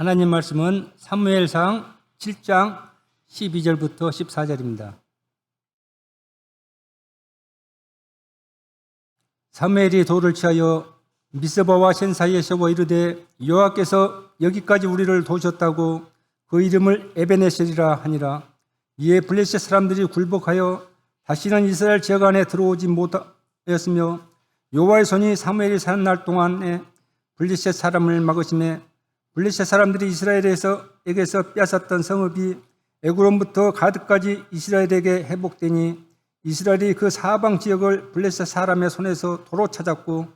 하나님 말씀은 사무엘상 7장 12절부터 14절입니다. 사무엘이 돌을 취하여 미스바와 셴 사이에 세워 이르되 여호와께서 여기까지 우리를 도우셨다고 그 이름을 에베네셀이라 하니라. 이에 블레셋 사람들이 굴복하여 다시는 이스라엘 지역 안에 들어오지 못하였으며 여호와의 손이 사무엘이 사는 날 동안에 블레셋 사람을 막으심에 블레셋 사람들이 이스라엘에게서 빼앗았던 성읍이 에그론부터 가드까지 이스라엘에게 회복되니 이스라엘이 그 사방 지역을 블레셋 사람의 손에서 도로 찾았고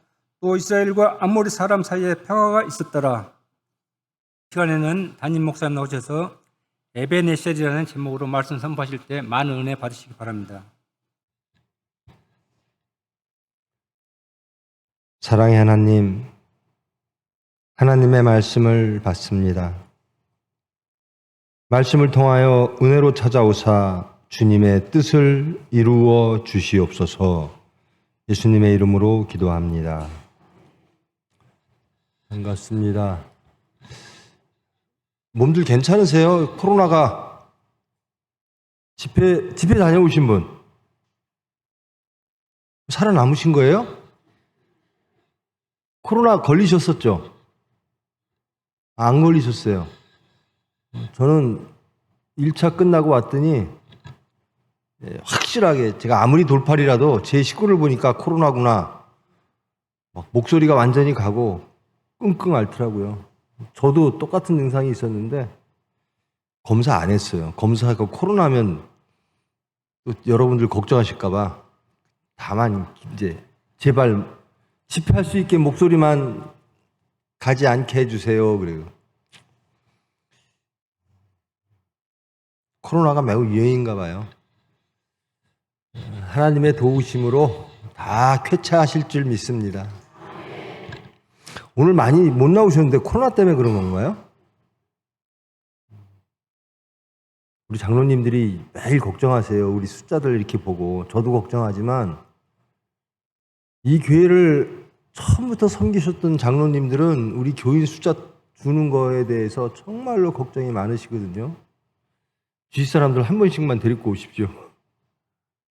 또 이스라엘과 아모리 사람 사이에 평화가 있었더라. 시간에는 담임 목사님 나오셔서 에베네셀이라는 제목으로 말씀 선포하실 때 많은 은혜 받으시기 바랍니다. 사랑의 하나님, 하나님의 말씀을 받습니다. 말씀을 통하여 은혜로 찾아오사 주님의 뜻을 이루어 주시옵소서. 예수님의 이름으로 기도합니다. 반갑습니다. 몸들 괜찮으세요? 코로나가 집회 다녀오신 분 살아남으신 거예요? 코로나 걸리셨었죠? 안 걸리셨어요. 저는 1차 끝나고 왔더니 확실하게 제가 아무리 돌팔이라도 제 식구를 보니까 코로나구나. 막 목소리가 완전히 가고 끙끙 앓더라고요. 저도 똑같은 증상이 있었는데 검사 안 했어요. 검사하고 코로나면 또 여러분들 걱정하실까 봐 다만 이제 제발 집회할 수 있게 목소리만 가지 않게 해주세요. 그래요. 코로나가 매우 유행인가 봐요. 하나님의 도우심으로 다 쾌차하실 줄 믿습니다. 오늘 많이 못 나오셨는데 코로나 때문에 그런 건가요? 우리 장로님들이 매일 걱정하세요. 우리 숫자들 이렇게 보고 저도 걱정하지만 이 교회를 처음부터 섬기셨던 장로님들은 우리 교인 숫자 주는 거에 대해서 정말로 걱정이 많으시거든요. 주위 사람들 한 번씩만 데리고 오십시오.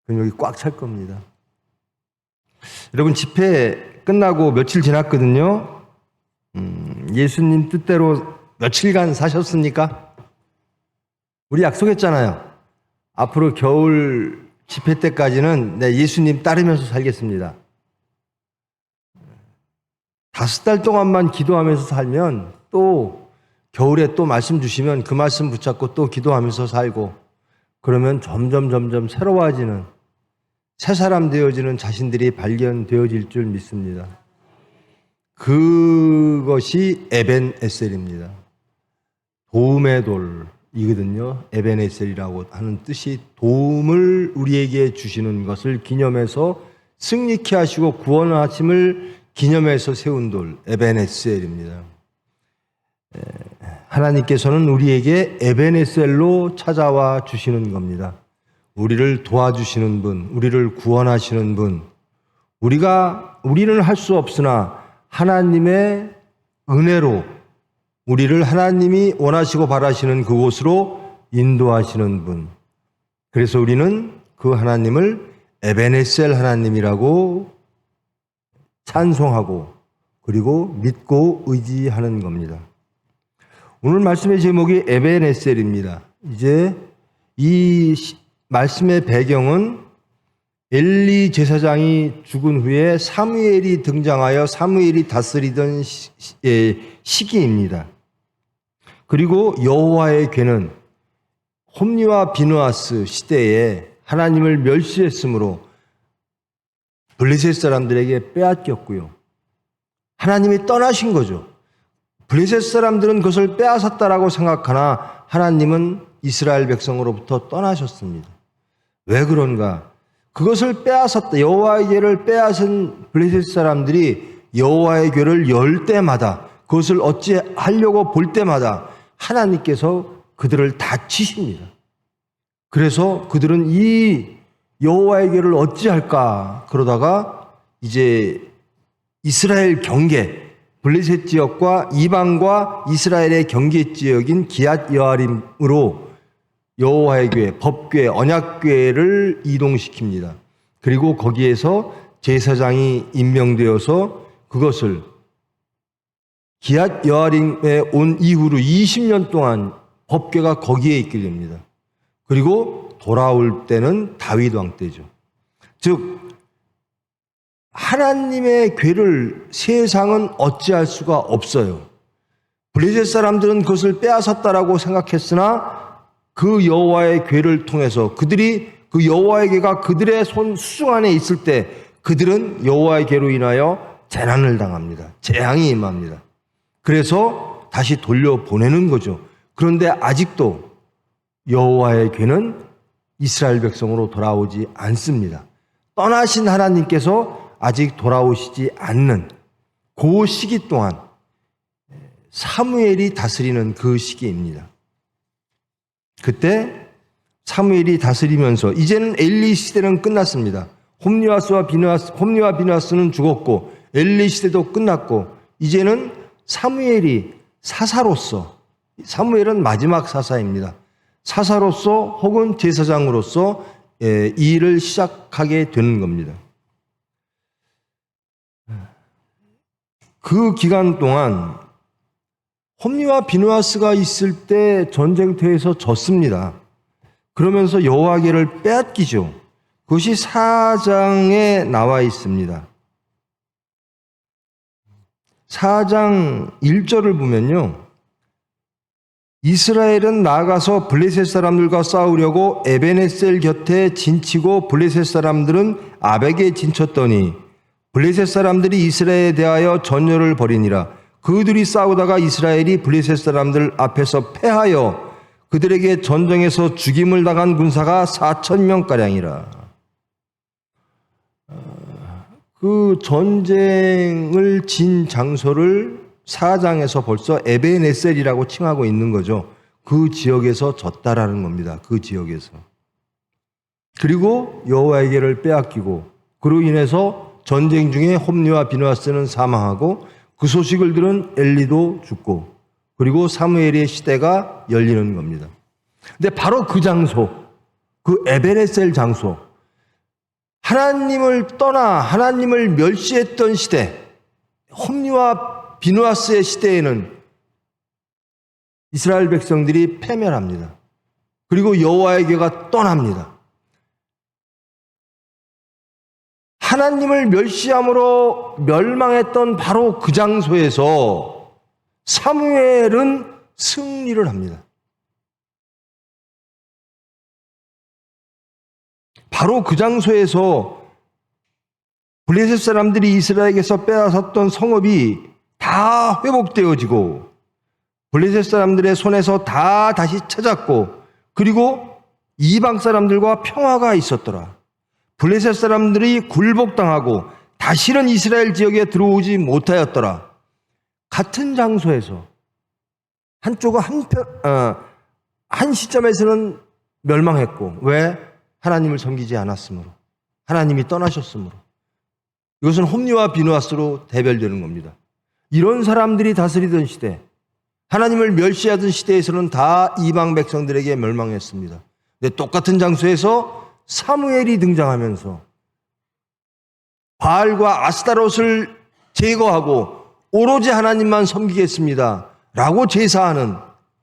그럼 여기 꽉 찰 겁니다. 여러분 집회 끝나고 며칠 지났거든요. 예수님 뜻대로 며칠간 사셨습니까? 우리 약속했잖아요. 앞으로 겨울 집회 때까지는 내 예수님 따르면서 살겠습니다. 5달 동안만 기도하면서 살면 또 겨울에 또 말씀 주시면 그 말씀 붙잡고 또 기도하면서 살고 그러면 점점 새로워지는 새 사람 되어지는 자신들이 발견되어질 줄 믿습니다. 그것이 에벤에셀입니다. 도움의 돌이거든요. 에벤에셀이라고 하는 뜻이 도움을 우리에게 주시는 것을 기념해서 승리케 하시고 구원하심을 기념해서 세운 돌, 에벤에셀입니다. 하나님께서는 우리에게 에벤에셀로 찾아와 주시는 겁니다. 우리를 도와주시는 분, 우리를 구원하시는 분, 우리는 할 수 없으나 하나님의 은혜로 우리를 하나님이 원하시고 바라시는 그곳으로 인도하시는 분. 그래서 우리는 그 하나님을 에벤에셀 하나님이라고 찬송하고 그리고 믿고 의지하는 겁니다. 오늘 말씀의 제목이 에벤에셀입니다. 이제 이 말씀의 배경은 엘리 제사장이 죽은 후에 사무엘이 등장하여 사무엘이 다스리던 시기입니다. 그리고 여호와의 괴는 홈리와 비느하스 시대에 하나님을 멸시했으므로 블레셋 사람들에게 빼앗겼고요. 하나님이 떠나신 거죠. 블레셋 사람들은 그것을 빼앗았다라고 생각하나 하나님은 이스라엘 백성으로부터 떠나셨습니다. 왜 그런가? 그것을 빼앗았다. 여호와의 궤를 빼앗은 블레셋 사람들이 여호와의 궤를 열 때마다 그것을 어찌하려고 볼 때마다 하나님께서 그들을 다치십니다. 그래서 그들은 이 여호와의 궤를 어찌할까 그러다가 이제 이스라엘 경계 블레셋 지역과 이방과 이스라엘의 경계 지역인 기앗 여아림으로 여호와의 교회, 법궤, 언약궤를 이동시킵니다. 그리고 거기에서 제사장이 임명되어서 그것을 기앗 여아림에 온 이후로 20년 동안 법궤가 거기에 있게 됩니다. 그리고 돌아올 때는 다윗 왕 때죠. 즉 하나님의 궤를 세상은 어찌할 수가 없어요. 블레셋 사람들은 그것을 빼앗았다라고 생각했으나 그 여호와의 궤를 통해서 그들이 그 여호와의 궤가 그들의 손 수중 안에 있을 때 그들은 여호와의 궤로 인하여 재난을 당합니다. 재앙이 임합니다. 그래서 다시 돌려보내는 거죠. 그런데 아직도 여호와의 궤는 이스라엘 백성으로 돌아오지 않습니다. 떠나신 하나님께서 아직 돌아오시지 않는 그 시기 동안 사무엘이 다스리는 그 시기입니다. 그때 사무엘이 다스리면서 이제는 엘리 시대는 끝났습니다. 홈리와 비느하스는 죽었고 엘리 시대도 끝났고 이제는 사무엘이 사사로서, 사무엘은 마지막 사사입니다. 사사로서 혹은 제사장으로서 이 일을 시작하게 되는 겁니다. 그 기간 동안 홈리와 비느하스가 있을 때 전쟁터에서 졌습니다. 그러면서 여호와궤를 빼앗기죠. 그것이 4장에 나와 있습니다. 4장 1절을 보면요. 이스라엘은 나아가서 블레셋 사람들과 싸우려고 에베네셀 곁에 진치고 블레셋 사람들은 아벡에 진쳤더니 블레셋 사람들이 이스라엘에 대하여 전열을 벌이니라. 그들이 싸우다가 이스라엘이 블레셋 사람들 앞에서 패하여 그들에게 전쟁에서 죽임을 당한 군사가 4,000명가량이라. 그 전쟁을 진 장소를 4장에서 벌써 에베네셀이라고 칭하고 있는 거죠. 그 지역에서 졌다라는 겁니다. 그 지역에서. 그리고 여호와의 궤를 빼앗기고 그로 인해서 전쟁 중에 홈리와 비느하스는 사망하고 그 소식을 들은 엘리도 죽고 그리고 사무엘의 시대가 열리는 겁니다. 근데 바로 그 장소, 그 에베네셀 장소, 하나님을 떠나 하나님을 멸시했던 시대, 홈리와 비느하스의 시대에는 이스라엘 백성들이 패멸합니다. 그리고 여호와의 궤가 떠납니다. 하나님을 멸시함으로 멸망했던 바로 그 장소에서 사무엘은 승리를 합니다. 바로 그 장소에서 블레셋 사람들이 이스라엘에게서 빼앗았던 성읍이 다 회복되어지고 블레셋 사람들의 손에서 다 다시 찾았고 그리고 이방 사람들과 평화가 있었더라. 블레셋 사람들이 굴복당하고 다시는 이스라엘 지역에 들어오지 못하였더라. 같은 장소에서 한쪽은 한 시점에서는 멸망했고 왜? 하나님을 섬기지 않았으므로 하나님이 떠나셨으므로 이것은 홈리와 비느하스로 대별되는 겁니다. 이런 사람들이 다스리던 시대 하나님을 멸시하던 시대에서는 다 이방 백성들에게 멸망했습니다. 근데 똑같은 장소에서 사무엘이 등장하면서 바알과 아스타롯을 제거하고 오로지 하나님만 섬기겠습니다 라고 제사하는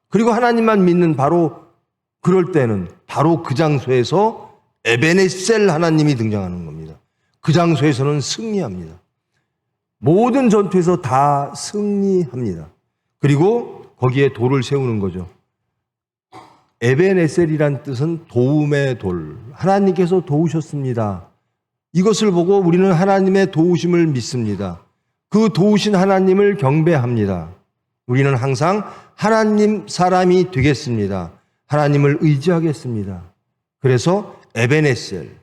그리고 하나님만 믿는 바로 그럴 때는 바로 그 장소에서 에베네셀 하나님이 등장하는 겁니다. 그 장소에서는 승리합니다. 모든 전투에서 다 승리합니다. 그리고 거기에 돌을 세우는 거죠. 에베네셀이란 뜻은 도움의 돌. 하나님께서 도우셨습니다. 이것을 보고 우리는 하나님의 도우심을 믿습니다. 그 도우신 하나님을 경배합니다. 우리는 항상 하나님 사람이 되겠습니다. 하나님을 의지하겠습니다. 그래서 에베네셀,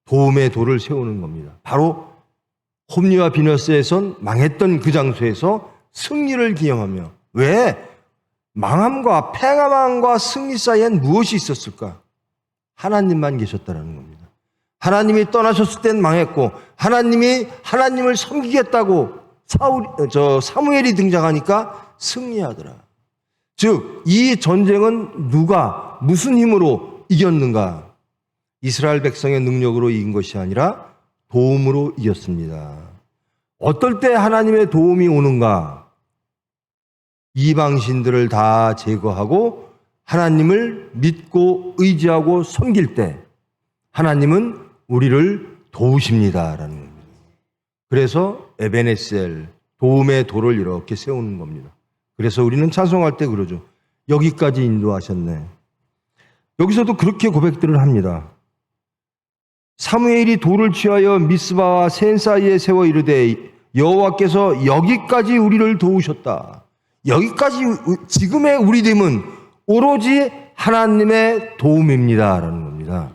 도움의 돌을 세우는 겁니다. 바로 홈리와 비느하스에선 망했던 그 장소에서 승리를 기념하며 왜? 망함과 패망과 승리 사이엔 무엇이 있었을까? 하나님만 계셨다는 겁니다. 하나님이 떠나셨을 땐 망했고 하나님이 하나님을 섬기겠다고 사무엘이 등장하니까 승리하더라. 즉, 이 전쟁은 누가 무슨 힘으로 이겼는가? 이스라엘 백성의 능력으로 이긴 것이 아니라 도움으로 이겼습니다. 어떨 때 하나님의 도움이 오는가? 이방신들을 다 제거하고 하나님을 믿고 의지하고 섬길 때 하나님은 우리를 도우십니다라는 겁니다. 그래서 에베네셀, 도움의 도를 이렇게 세우는 겁니다. 그래서 우리는 찬송할 때 그러죠. 여기까지 인도하셨네. 여기서도 그렇게 고백들을 합니다. 사무엘이 돌을 취하여 미스바와 센 사이에 세워 이르되 여호와께서 여기까지 우리를 도우셨다. 여기까지 지금의 우리 됨은 오로지 하나님의 도움입니다라는 겁니다.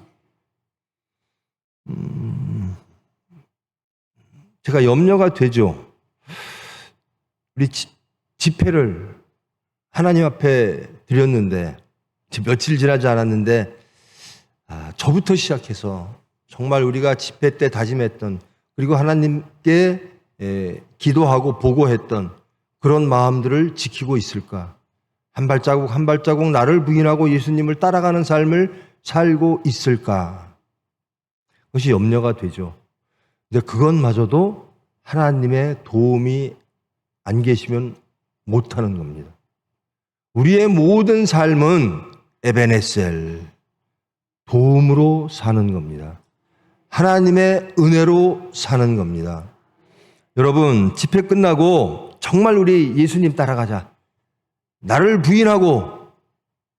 제가 염려가 되죠. 우리 집회를 하나님 앞에 드렸는데 며칠 지나지 않았는데 저부터 시작해서 정말 우리가 집회 때 다짐했던 그리고 하나님께 기도하고 보고했던 그런 마음들을 지키고 있을까? 한 발자국 한 발자국 나를 부인하고 예수님을 따라가는 삶을 살고 있을까? 그것이 염려가 되죠. 근데 그것마저도 하나님의 도움이 안 계시면 못하는 겁니다. 우리의 모든 삶은 에베네셀, 도움으로 사는 겁니다. 하나님의 은혜로 사는 겁니다. 여러분, 집회 끝나고 정말 우리 예수님 따라가자. 나를 부인하고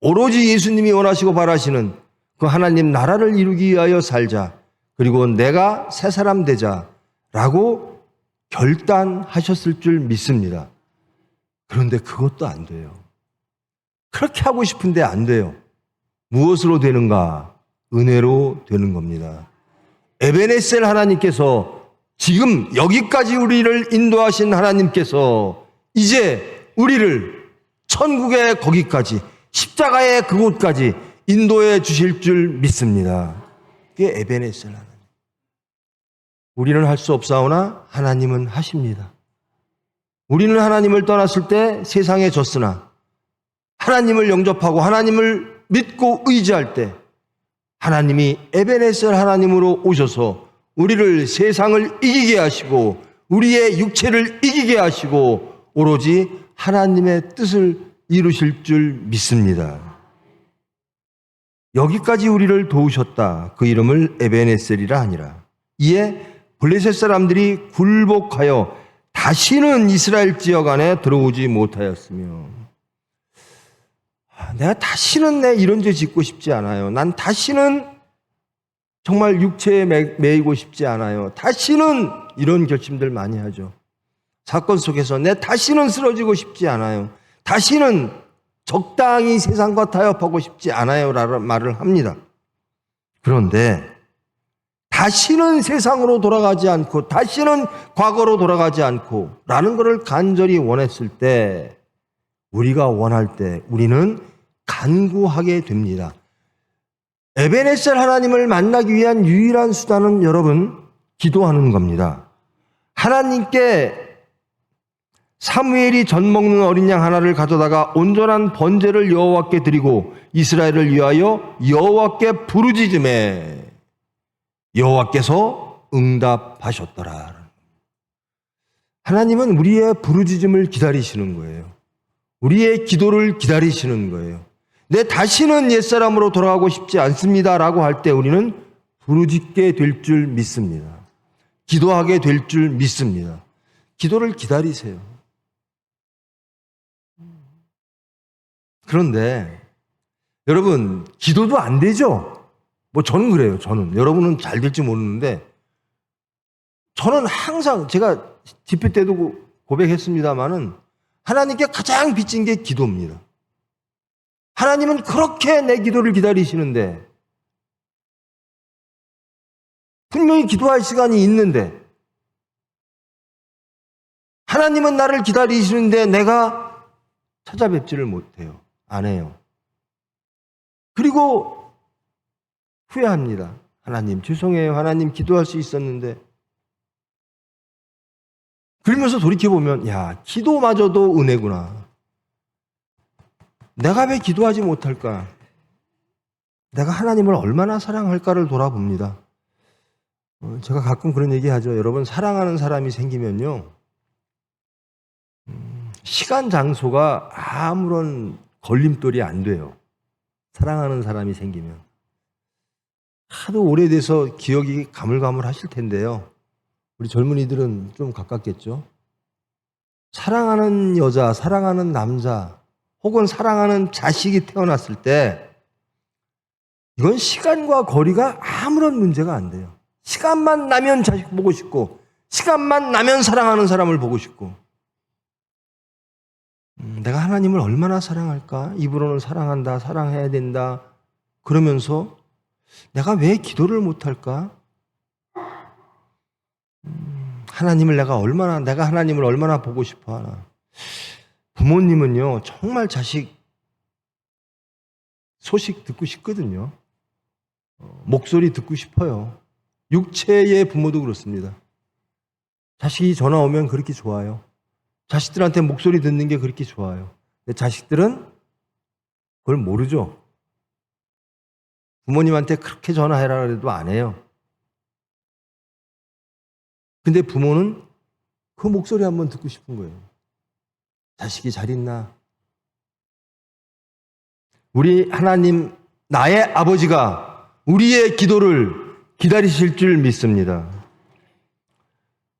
오로지 예수님이 원하시고 바라시는 그 하나님 나라를 이루기 위하여 살자. 그리고 내가 새 사람 되자라고 결단하셨을 줄 믿습니다. 그런데 그것도 안 돼요. 그렇게 하고 싶은데 안 돼요. 무엇으로 되는가? 은혜로 되는 겁니다. 에베네셀 하나님께서 지금 여기까지 우리를 인도하신 하나님께서 이제 우리를 천국의 거기까지 십자가의 그곳까지 인도해 주실 줄 믿습니다. 그게 에베네셀 하나님. 우리는 할 수 없사오나 하나님은 하십니다. 우리는 하나님을 떠났을 때 세상에 졌으나 하나님을 영접하고 하나님을 믿고 의지할 때 하나님이 에베네셀 하나님으로 오셔서 우리를 세상을 이기게 하시고 우리의 육체를 이기게 하시고 오로지 하나님의 뜻을 이루실 줄 믿습니다. 여기까지 우리를 도우셨다. 그 이름을 에베네셀이라 하니라. 이에 블레셋 사람들이 굴복하여 다시는 이스라엘 지역 안에 들어오지 못하였으며, 내가 다시는 내 이런 죄 짓고 싶지 않아요. 난 다시는 정말 육체에 매이고 싶지 않아요. 다시는 이런 결심들 많이 하죠. 사건 속에서 내 다시는 쓰러지고 싶지 않아요. 다시는 적당히 세상과 타협하고 싶지 않아요 라는 말을 합니다. 그런데 다시는 세상으로 돌아가지 않고 다시는 과거로 돌아가지 않고 라는 것을 간절히 원했을 때, 우리가 원할 때 우리는 간구하게 됩니다. 에베네셀 하나님을 만나기 위한 유일한 수단은 여러분, 기도하는 겁니다. 하나님께 사무엘이 젖 먹는 어린 양 하나를 가져다가 온전한 번제를 여호와께 드리고 이스라엘을 위하여 여호와께 부르짖음에 여호와께서 응답하셨더라. 하나님은 우리의 부르짖음을 기다리시는 거예요. 우리의 기도를 기다리시는 거예요. 내 다시는 옛사람으로 돌아가고 싶지 않습니다라고 할 때 우리는 부르짖게 될 줄 믿습니다. 기도하게 될 줄 믿습니다. 기도를 기다리세요. 그런데 여러분, 기도도 안 되죠? 뭐 저는 그래요. 저는. 여러분은 잘 될지 모르는데 저는 항상 제가 집회 때도 고백했습니다마는 하나님께 가장 빚진 게 기도입니다. 하나님은 그렇게 내 기도를 기다리시는데, 분명히 기도할 시간이 있는데 하나님은 나를 기다리시는데 내가 찾아뵙지를 못해요. 안 해요. 그리고 후회합니다. 하나님 죄송해요. 하나님 기도할 수 있었는데. 그러면서 돌이켜보면, 야, 기도마저도 은혜구나. 내가 왜 기도하지 못할까? 내가 하나님을 얼마나 사랑할까를 돌아봅니다. 제가 가끔 그런 얘기 하죠. 여러분, 사랑하는 사람이 생기면요, 시간, 장소가 아무런 걸림돌이 안 돼요. 사랑하는 사람이 생기면. 하도 오래돼서 기억이 가물가물하실 텐데요. 우리 젊은이들은 좀 가깝겠죠. 사랑하는 여자, 사랑하는 남자, 혹은 사랑하는 자식이 태어났을 때 이건 시간과 거리가 아무런 문제가 안 돼요. 시간만 나면 자식 보고 싶고, 시간만 나면 사랑하는 사람을 보고 싶고, 내가 하나님을 얼마나 사랑할까? 입으로는 사랑한다, 사랑해야 된다. 그러면서 내가 왜 기도를 못할까? 내가 하나님을 얼마나 보고 싶어 하나. 부모님은요, 정말 자식 소식 듣고 싶거든요. 목소리 듣고 싶어요. 육체의 부모도 그렇습니다. 자식이 전화 오면 그렇게 좋아요. 자식들한테 목소리 듣는 게 그렇게 좋아요. 근데 자식들은 그걸 모르죠. 부모님한테 그렇게 전화해라 그래도 안 해요. 근데 부모는 그 목소리 한번 듣고 싶은 거예요. 자식이 잘 있나? 우리 하나님, 나의 아버지가 우리의 기도를 기다리실 줄 믿습니다.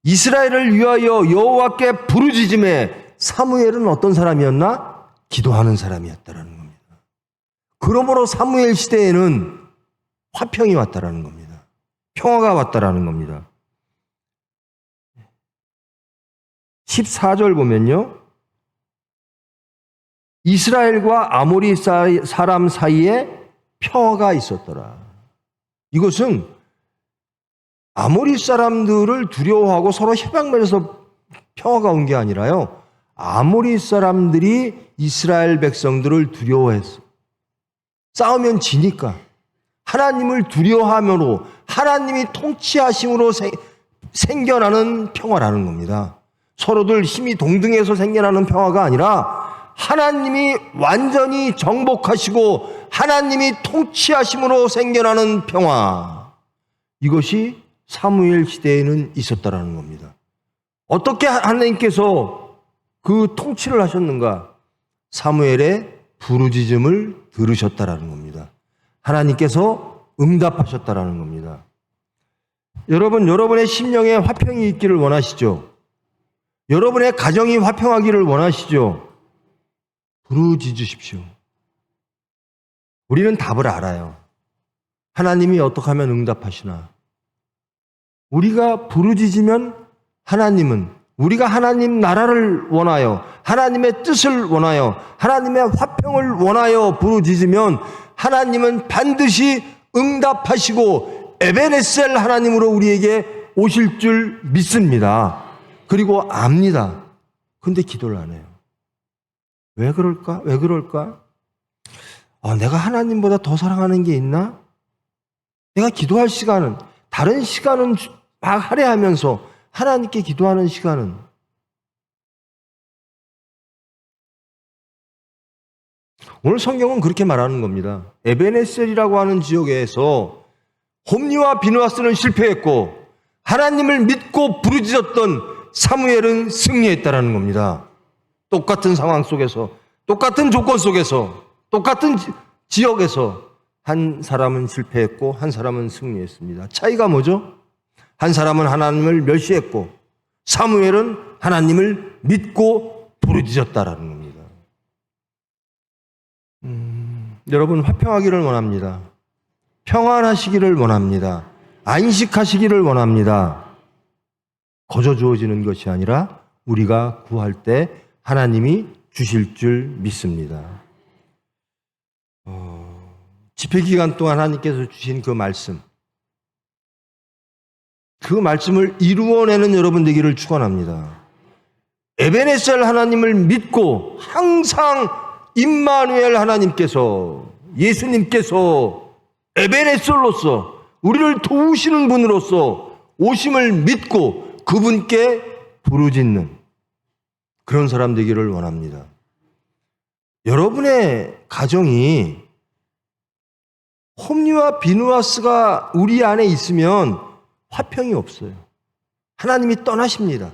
이스라엘을 위하여 여호와께 부르짖음에 사무엘은 어떤 사람이었나? 기도하는 사람이었다라는 겁니다. 그러므로 사무엘 시대에는 화평이 왔다라는 겁니다. 평화가 왔다라는 겁니다. 14절 보면요, 이스라엘과 아모리 사람 사이에 평화가 있었더라. 이것은 아모리 사람들을 두려워하고 서로 협약맺어서 평화가 온 게 아니라요, 아모리 사람들이 이스라엘 백성들을 두려워했어. 싸우면 지니까. 하나님을 두려워함으로, 하나님이 통치하심으로 생겨나는 평화라는 겁니다. 서로들 힘이 동등해서 생겨나는 평화가 아니라 하나님이 완전히 정복하시고 하나님이 통치하심으로 생겨나는 평화. 이것이 사무엘 시대에는 있었다라는 겁니다. 어떻게 하나님께서 그 통치를 하셨는가? 사무엘의 부르짖음을 들으셨다라는 겁니다. 하나님께서 응답하셨다라는 겁니다. 여러분, 여러분의 심령에 화평이 있기를 원하시죠? 여러분의 가정이 화평하기를 원하시죠? 부르짖으십시오. 우리는 답을 알아요. 하나님이 어떻게 하면 응답하시나? 우리가 부르짖으면 하나님은, 우리가 하나님 나라를 원하여, 하나님의 뜻을 원하여, 하나님의 화평을 원하여 부르짖으면 하나님은 반드시 응답하시고 에베네셀 하나님으로 우리에게 오실 줄 믿습니다. 그리고 압니다. 근데 기도를 안 해요. 왜 그럴까? 왜 그럴까? 내가 하나님보다 더 사랑하는 게 있나? 내가 기도할 시간은, 다른 시간은 막 할애하면서 하나님께 기도하는 시간은, 오늘 성경은 그렇게 말하는 겁니다. 에베네셀이라고 하는 지역에서 홈리와 비누아스는 실패했고 하나님을 믿고 부르짖었던 사무엘은 승리했다라는 겁니다. 똑같은 상황 속에서, 똑같은 조건 속에서, 똑같은 지역에서 한 사람은 실패했고 한 사람은 승리했습니다. 차이가 뭐죠? 한 사람은 하나님을 멸시했고 사무엘은 하나님을 믿고 부르짖었다라는 겁니다. 여러분, 화평하기를 원합니다. 평안하시기를 원합니다. 안식하시기를 원합니다. 거저 주어지는 것이 아니라 우리가 구할 때 하나님이 주실 줄 믿습니다. 집회 기간 동안 하나님께서 주신 그 말씀, 그 말씀을 이루어내는 여러분 되기를 축원합니다. 에베네셀 하나님을 믿고 항상 임마누엘 하나님께서, 예수님께서 에베네셀로서 우리를 도우시는 분으로서 오심을 믿고 그분께 부르짖는 그런 사람 되기를 원합니다. 여러분의 가정이 홈리와 비누아스가 우리 안에 있으면 화평이 없어요. 하나님이 떠나십니다.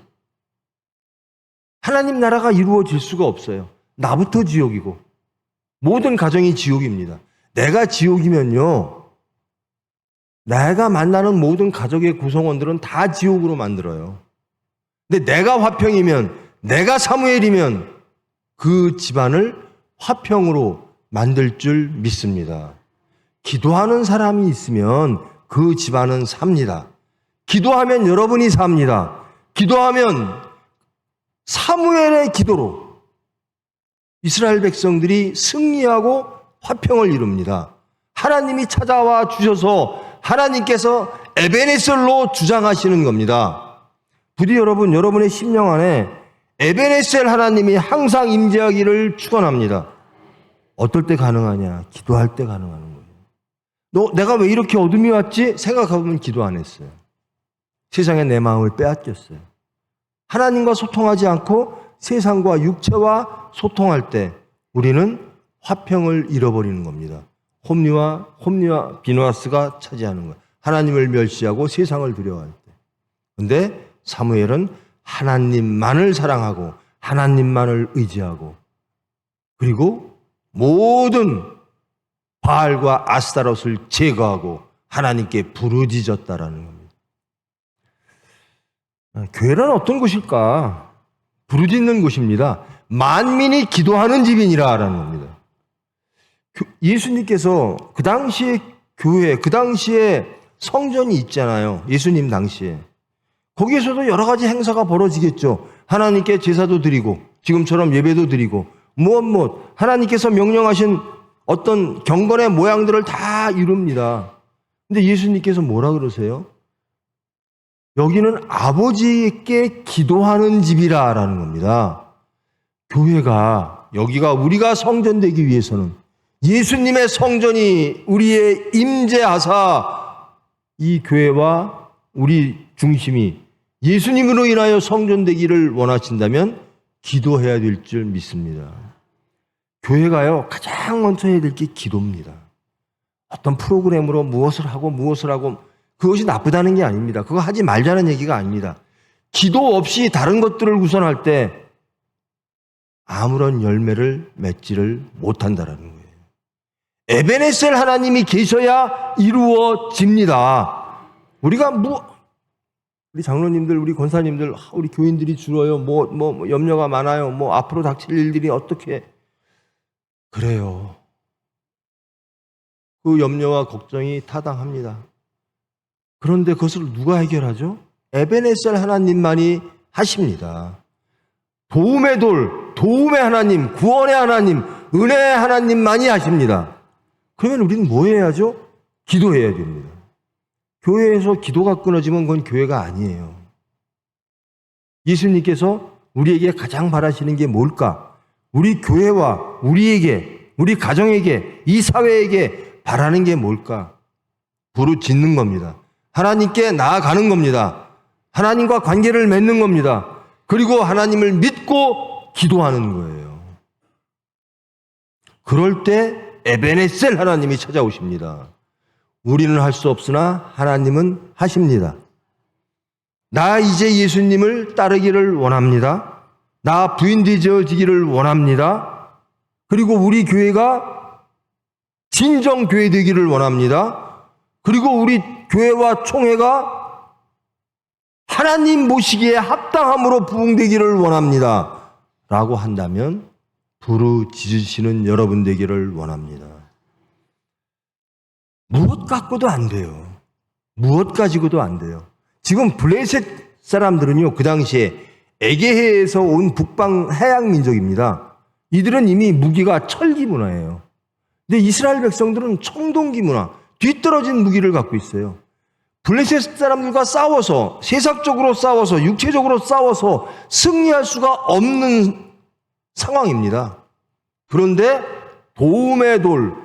하나님 나라가 이루어질 수가 없어요. 나부터 지옥이고 모든 가정이 지옥입니다. 내가 지옥이면요, 내가 만나는 모든 가족의 구성원들은 다 지옥으로 만들어요. 근데 내가 화평이면, 내가 사무엘이면 그 집안을 화평으로 만들 줄 믿습니다. 기도하는 사람이 있으면 그 집안은 삽니다. 기도하면 여러분이 삽니다. 기도하면 사무엘의 기도로 이스라엘 백성들이 승리하고 화평을 이룹니다. 하나님이 찾아와 주셔서 하나님께서 에베네셀로 주장하시는 겁니다. 부디 여러분의 심령 안에 에베네셀 하나님이 항상 임재하기를 축원합니다. 어떨 때 가능하냐? 기도할 때 가능한 거예요. 내가 왜 이렇게 어둠이 왔지? 생각해보면 기도 안 했어요. 세상에 내 마음을 빼앗겼어요. 하나님과 소통하지 않고 세상과 육체와 소통할 때 우리는 화평을 잃어버리는 겁니다. 홈리와 비누아스가 차지하는 거예요. 하나님을 멸시하고 세상을 두려워할 때. 근데 사무엘은 하나님만을 사랑하고 하나님만을 의지하고 그리고 모든 바알과 아스타롯을 제거하고 하나님께 부르짖었다라는 겁니다. 교회란 어떤 곳일까? 부르짖는 곳입니다. 만민이 기도하는 집이니라라는 겁니다. 예수님께서 그 당시에 교회, 그 당시에 성전이 있잖아요. 예수님 당시에. 거기에서도 여러 가지 행사가 벌어지겠죠. 하나님께 제사도 드리고 지금처럼 예배도 드리고 무엇 하나님께서 명령하신 어떤 경건의 모양들을 다 이룹니다. 근데 예수님께서 뭐라 그러세요? 여기는 아버지께 기도하는 집이라라는 겁니다. 교회가, 여기가 우리가 성전되기 위해서는 예수님의 성전이 우리의 임재하사 이 교회와 우리 중심이 예수님으로 인하여 성전되기를 원하신다면 기도해야 될 줄 믿습니다. 교회가요, 가장 먼저 해야 될 게 기도입니다. 어떤 프로그램으로 무엇을 하고 그것이 나쁘다는 게 아닙니다. 그거 하지 말자는 얘기가 아닙니다. 기도 없이 다른 것들을 우선할 때 아무런 열매를 맺지를 못한다라는 거예요. 에베네셀 하나님이 계셔야 이루어집니다. 우리 장로님들, 우리 권사님들, 우리 교인들이 줄어요. 염려가 많아요. 앞으로 닥칠 일들이 어떻게. 그래요. 그 염려와 걱정이 타당합니다. 그런데 그것을 누가 해결하죠? 에베네셀 하나님만이 하십니다. 도움의 돌, 도움의 하나님, 구원의 하나님, 은혜의 하나님만이 하십니다. 그러면 우리는 뭐 해야죠? 기도해야 됩니다. 교회에서 기도가 끊어지면 그건 교회가 아니에요. 예수님께서 우리에게 가장 바라시는 게 뭘까? 우리 교회와 우리에게, 우리 가정에게, 이 사회에게 바라는 게 뭘까? 부르짖는 겁니다. 하나님께 나아가는 겁니다. 하나님과 관계를 맺는 겁니다. 그리고 하나님을 믿고 기도하는 거예요. 그럴 때 에베네셀 하나님이 찾아오십니다. 우리는 할 수 없으나 하나님은 하십니다. 나 이제 예수님을 따르기를 원합니다. 나 부인 되어지기를 원합니다. 그리고 우리 교회가 진정 교회 되기를 원합니다. 그리고 우리 교회와 총회가 하나님 모시기에 합당함으로 부흥되기를 원합니다. 라고 한다면 부르짖으시는 여러분 되기를 원합니다. 무엇 갖고도 안 돼요. 무엇 가지고도 안 돼요. 지금 블레셋 사람들은요, 그 당시에 에게해에서 온 북방 해양 민족입니다. 이들은 이미 무기가 철기 문화예요. 근데 이스라엘 백성들은 청동기 문화, 뒤떨어진 무기를 갖고 있어요. 블레셋 사람들과 싸워서, 세상적으로 싸워서, 육체적으로 싸워서 승리할 수가 없는 상황입니다. 그런데 도움의 돌,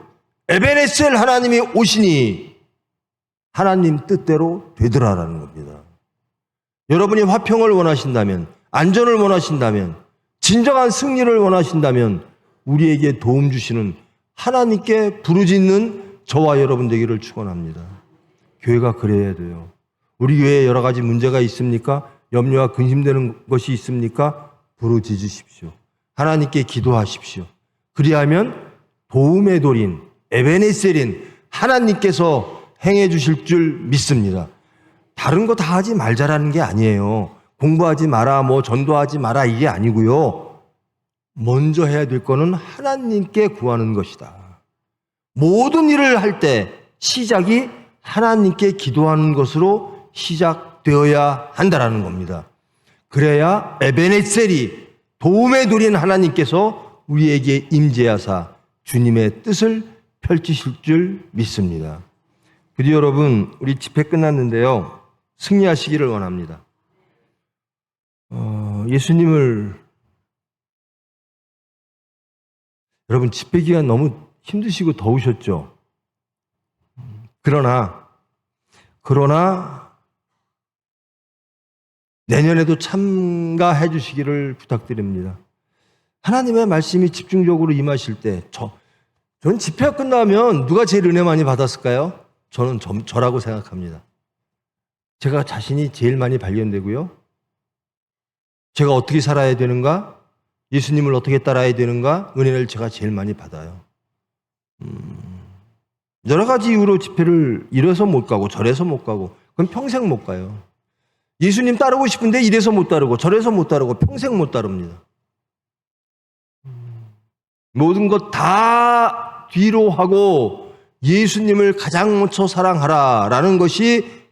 에베네셀 하나님이 오시니 하나님 뜻대로 되더라라는 겁니다. 여러분이 화평을 원하신다면, 안전을 원하신다면, 진정한 승리를 원하신다면 우리에게 도움 주시는 하나님께 부르짖는 저와 여러분 되기를 축원합니다. 교회가 그래야 돼요. 우리 교회에 여러 가지 문제가 있습니까? 염려와 근심되는 것이 있습니까? 부르짖으십시오. 하나님께 기도하십시오. 그리하면 도움의 돌인 에베네셀인 하나님께서 행해 주실 줄 믿습니다. 다른 거 다 하지 말자라는 게 아니에요. 공부하지 마라, 전도하지 마라 이게 아니고요. 먼저 해야 될 거는 하나님께 구하는 것이다. 모든 일을 할 때 시작이 하나님께 기도하는 것으로 시작되어야 한다라는 겁니다. 그래야 에베네셀이 도움의 돌인 하나님께서 우리에게 임재하사 주님의 뜻을 펼치실 줄 믿습니다. 그리고 여러분, 우리 집회 끝났는데요. 승리하시기를 원합니다. 예수님을 여러분 집회 기간 너무 힘드시고 더우셨죠? 그러나 내년에도 참가해 주시기를 부탁드립니다. 하나님의 말씀이 집중적으로 임하실 때 전 집회가 끝나면 누가 제일 은혜 많이 받았을까요? 저는 저라고 생각합니다. 제가 자신이 제일 많이 발견되고요. 제가 어떻게 살아야 되는가? 예수님을 어떻게 따라야 되는가? 은혜를 제가 제일 많이 받아요. 여러 가지 이유로 집회를 이래서 못 가고 저래서 못 가고 그건 평생 못 가요. 예수님 따르고 싶은데 이래서 못 따르고 저래서 못 따르고 평생 못 따릅니다. 모든 것 다 뒤로 하고 예수님을 가장 먼저 사랑하라라는 것이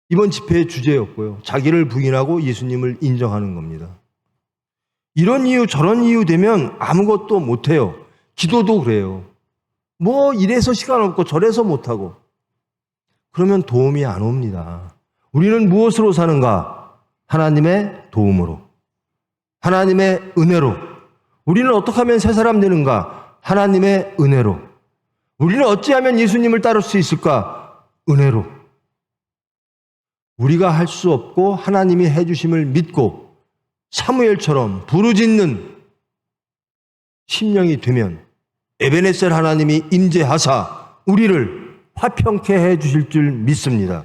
이번 집회의 주제였고요. 자기를 부인하고 예수님을 인정하는 겁니다. 이런 이유 저런 이유 되면 아무것도 못해요. 기도도 그래요. 이래서 시간 없고 저래서 못하고 그러면 도움이 안 옵니다. 우리는 무엇으로 사는가? 하나님의 도움으로, 하나님의 은혜로. 우리는 어떻게 하면 새 사람 되는가? 하나님의 은혜로. 우리는 어찌하면 예수님을 따를 수 있을까? 은혜로. 우리가 할 수 없고 하나님이 해주심을 믿고 사무엘처럼 부르짖는 심령이 되면 에베네셀 하나님이 임재하사 우리를 화평케 해주실 줄 믿습니다.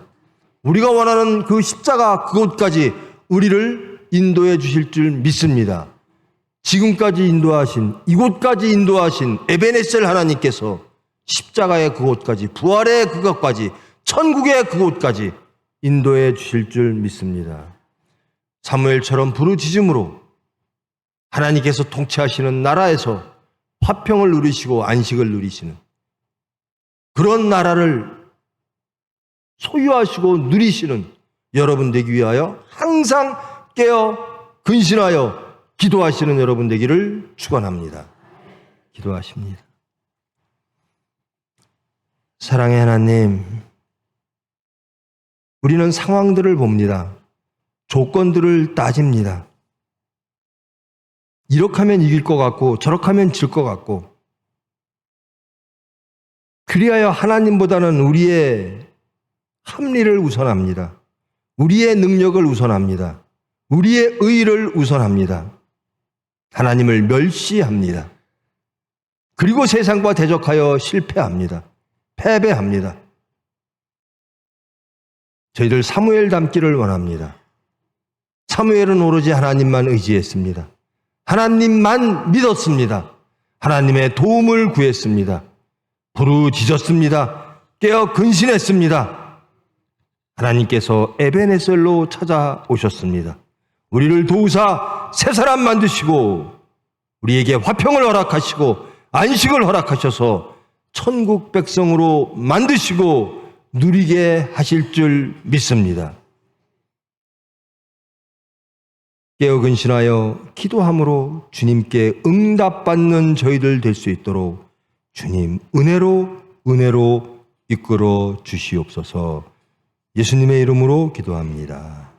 우리가 원하는 그 십자가 그곳까지 우리를 인도해 주실 줄 믿습니다. 지금까지 인도하신, 이곳까지 인도하신 에베네셀 하나님께서 십자가의 그곳까지, 부활의 그것까지, 천국의 그곳까지 인도해 주실 줄 믿습니다. 사무엘처럼 부르짖음으로 하나님께서 통치하시는 나라에서 화평을 누리시고 안식을 누리시는 그런 나라를 소유하시고 누리시는 여러분 되기 위하여 항상 깨어 근신하여 기도하시는 여러분 되기를 축원합니다. 기도하십니다. 사랑의 하나님, 우리는 상황들을 봅니다. 조건들을 따집니다. 이렇게 하면 이길 것 같고 저렇게 하면 질 것 같고 그리하여 하나님보다는 우리의 합리를 우선합니다. 우리의 능력을 우선합니다. 우리의 의의를 우선합니다. 하나님을 멸시합니다. 그리고 세상과 대적하여 실패합니다. 패배합니다. 저희들 사무엘 닮기를 원합니다. 사무엘은 오로지 하나님만 의지했습니다. 하나님만 믿었습니다. 하나님의 도움을 구했습니다. 부르짖었습니다. 깨어 근신했습니다. 하나님께서 에베네셀로 찾아오셨습니다. 우리를 도우사 새 사람 만드시고 우리에게 화평을 허락하시고 안식을 허락하셔서 천국 백성으로 만드시고 누리게 하실 줄 믿습니다. 깨어 근신하여 기도함으로 주님께 응답받는 저희들 될 수 있도록 주님 은혜로 이끌어 주시옵소서. 예수님의 이름으로 기도합니다.